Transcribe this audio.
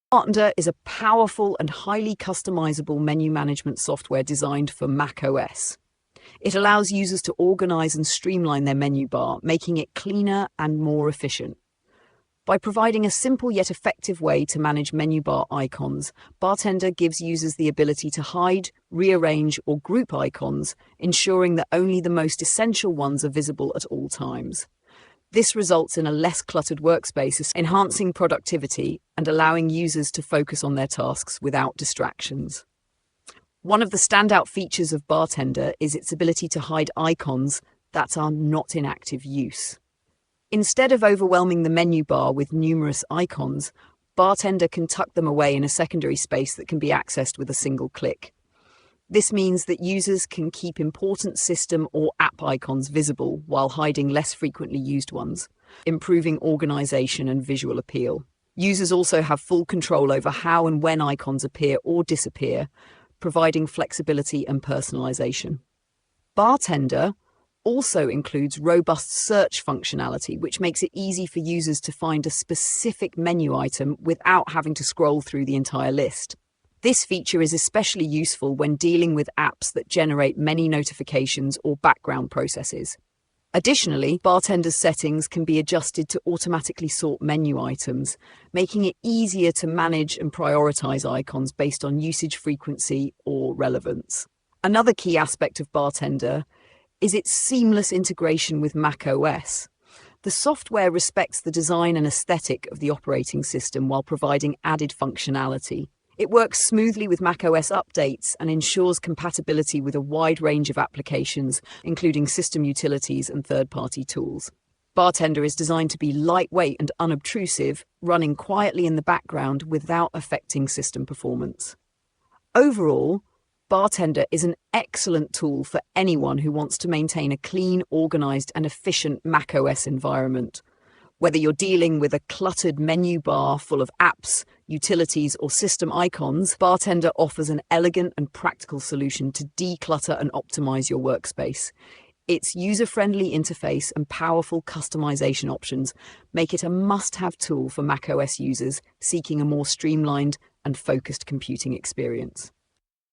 Bartender is a powerful and highly customizable menu management software designed for macOS. It allows users to organize and streamline their menu bar, making it cleaner and more efficient. By providing a simple yet effective way to manage menu bar icons, Bartender gives users the ability to hide, rearrange, or group icons, ensuring that only the most essential ones are visible at all times. This results in a less cluttered workspace, enhancing productivity and allowing users to focus on their tasks without distractions. One of the standout features of Bartender is its ability to hide icons that are not in active use. Instead of overwhelming the menu bar with numerous icons, Bartender can tuck them away in a secondary space that can be accessed with a single click. This means that users can keep important system or app icons visible while hiding less frequently used ones, improving organization and visual appeal. Users also have full control over how and when icons appear or disappear, providing flexibility and personalization. Bartender also includes robust search functionality, which makes it easy for users to find a specific menu item without having to scroll through the entire list. This feature is especially useful when dealing with apps that generate many notifications or background processes. Additionally, Bartender's settings can be adjusted to automatically sort menu items, making it easier to manage and prioritize icons based on usage frequency or relevance. Another key aspect of Bartender is its seamless integration with macOS. The software respects the design and aesthetic of the operating system while providing added functionality. It works smoothly with macOS updates and ensures compatibility with a wide range of applications, including system utilities and third-party tools. Bartender is designed to be lightweight and unobtrusive, running quietly in the background without affecting system performance. Overall, Bartender is an excellent tool for anyone who wants to maintain a clean, organized, and efficient macOS environment. Whether you're dealing with a cluttered menu bar full of apps, utilities, or system icons, Bartender offers an elegant and practical solution to declutter and optimize your workspace. Its user-friendly interface and powerful customization options make it a must-have tool for macOS users seeking a more streamlined and focused computing experience.